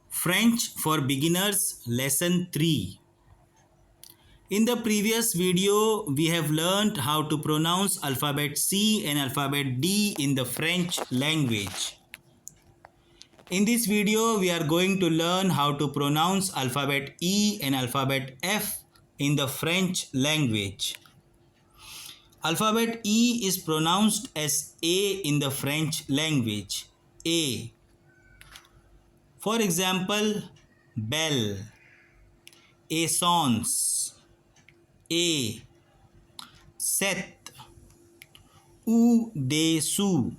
French for Beginners Lesson 3. In the previous video, we have learned how to pronounce alphabet C and alphabet D in the French language. In this video, we are going to learn how to pronounce alphabet E and alphabet F in the French language. Alphabet E is pronounced as A in the French language. A. For example, belle, essence, A, Seth, Dessous.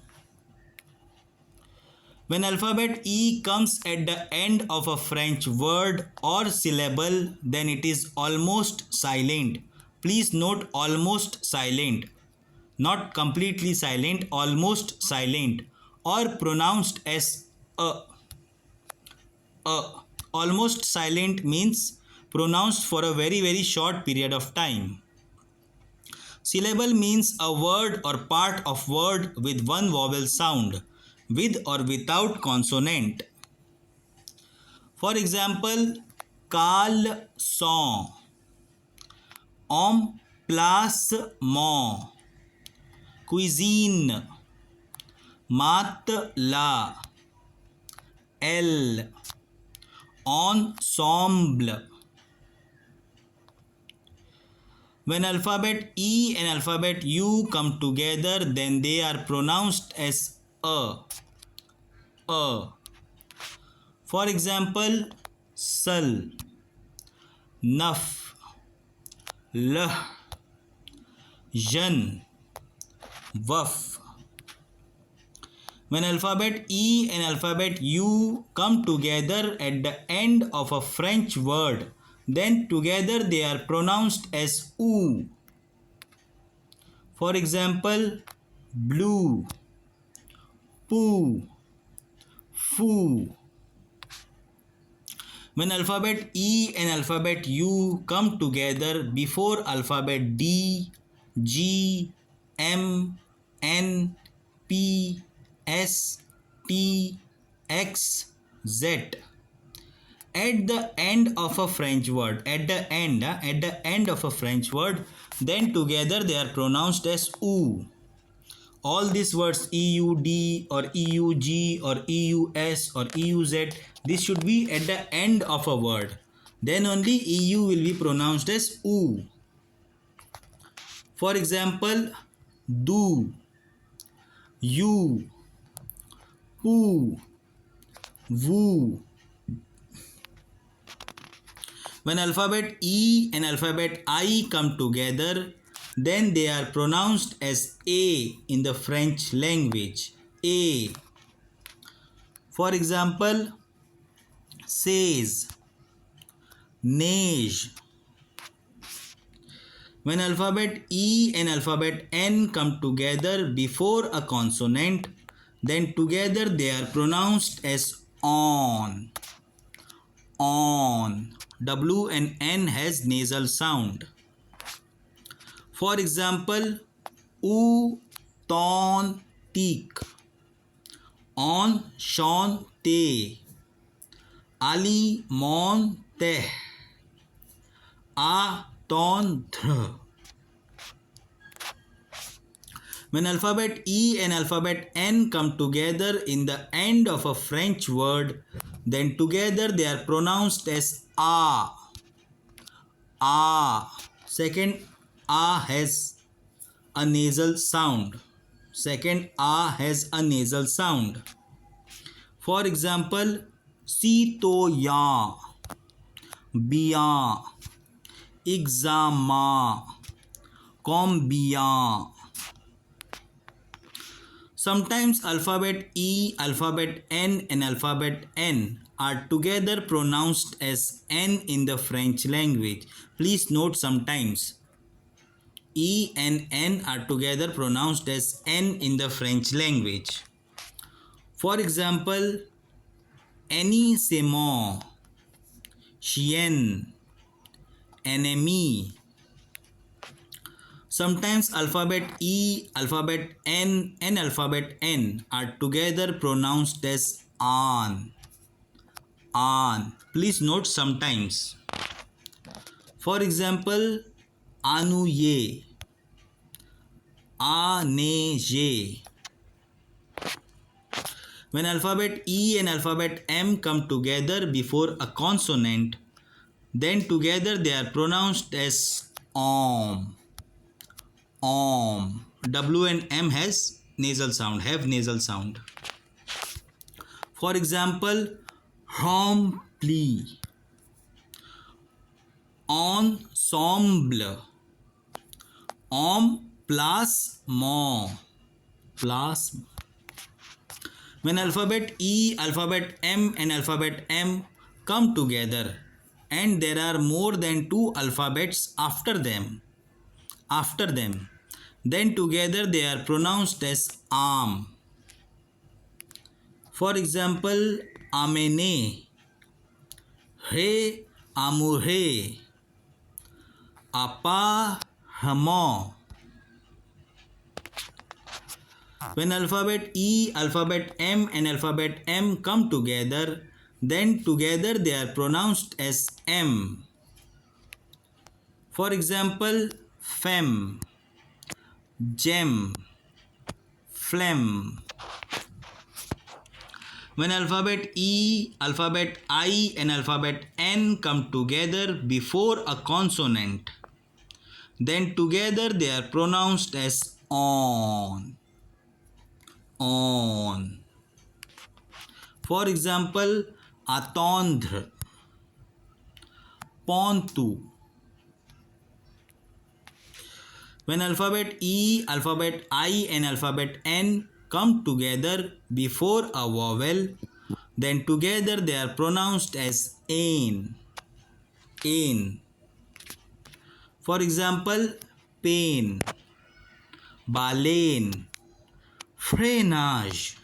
When alphabet E comes at the end of a French word or syllable, then it is almost silent. Please note almost silent, not completely silent, almost silent, or pronounced as a. Almost silent means pronounced for a very short period of time. Syllable means a word or part of word with one vowel sound, with or without consonant. For example, caleçon, emplacement, cuisine, matelas, aile, ensemble. When alphabet E and alphabet U come together, then they are pronounced as a. For example, sal, naf, lah, jan, waf. When alphabet E and alphabet U come together at the end of a French word, then together they are pronounced as oo. For example, blue, poo, foo. When alphabet E and alphabet U come together before alphabet D, G, M, N, P, S, T, X, Z. At the end of a French word, at the end of a French word, then together they are pronounced as oo. All these words EUD or EUG or EUS or EUZ, this should be at the end of a word. Then only EU will be pronounced as oo. For example, do, you, poo, woo. When alphabet E and alphabet I come together, then they are pronounced as A in the French language. A. For example, says, neige. When alphabet E and alphabet N come together before a consonant, then together they are pronounced as on. On. W and N has nasal sound. For example, authentique, enchanté, alimenter, attendre. When alphabet E and alphabet N come together in the end of a French word, then together they are pronounced as a. A. Second A has a nasal sound. Second A has a nasal sound. For example, citoyen, bien, examen, combien. Sometimes alphabet E, alphabet N and alphabet N are together pronounced as N in the French language. Please note sometimes. E and N are together pronounced as N in the French language. For example, Annie c'est mort, chien, ennemi. Sometimes alphabet E, alphabet N and alphabet N are together pronounced as an. an. Please note sometimes. For example, anuye, aneje. When alphabet E and alphabet M come together before a consonant, then together they are pronounced as om. Om. W and M has nasal sound, have nasal sound. For example, rempli, ensemble, om plus mon, plus. When alphabet E, alphabet M and alphabet M come together and there are more than two alphabets after them, then together they are pronounced as am. For example, amene, he, amure, apa, hamo. When alphabet E, alphabet M and alphabet M come together, then together they are pronounced as M. For example, fem, gem, phlegm. When alphabet E, alphabet I and alphabet N come together before a consonant, then together they are pronounced as on. On. For example, attendre, pontu. When alphabet E, alphabet I and alphabet N come together before a vowel, then together they are pronounced as ain. Ain. For example, pain, baleine, freinage.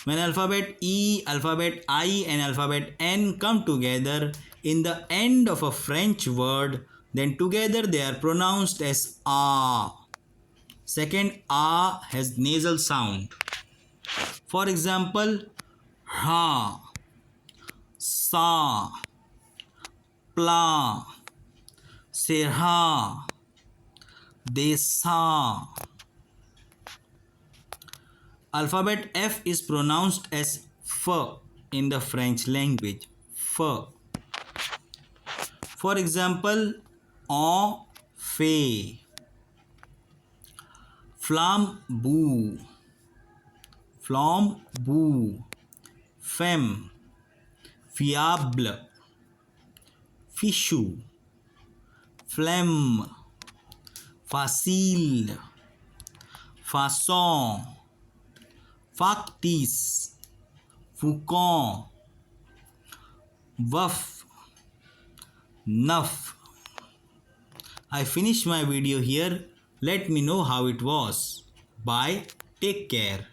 When alphabet E, alphabet I and alphabet N come together in the end of a French word, then together they are pronounced as a. Second a has nasal sound. For example, ha, sa, pla, serha, desa. Alphabet F is pronounced as f in the French language. F. For example, en fait, flambeau, flambeau, femme, fiable, fichu, flemme, facile, façon, factice, faucon, waf, nuff. I finished my video here. Let me know how it was. Bye. Take care.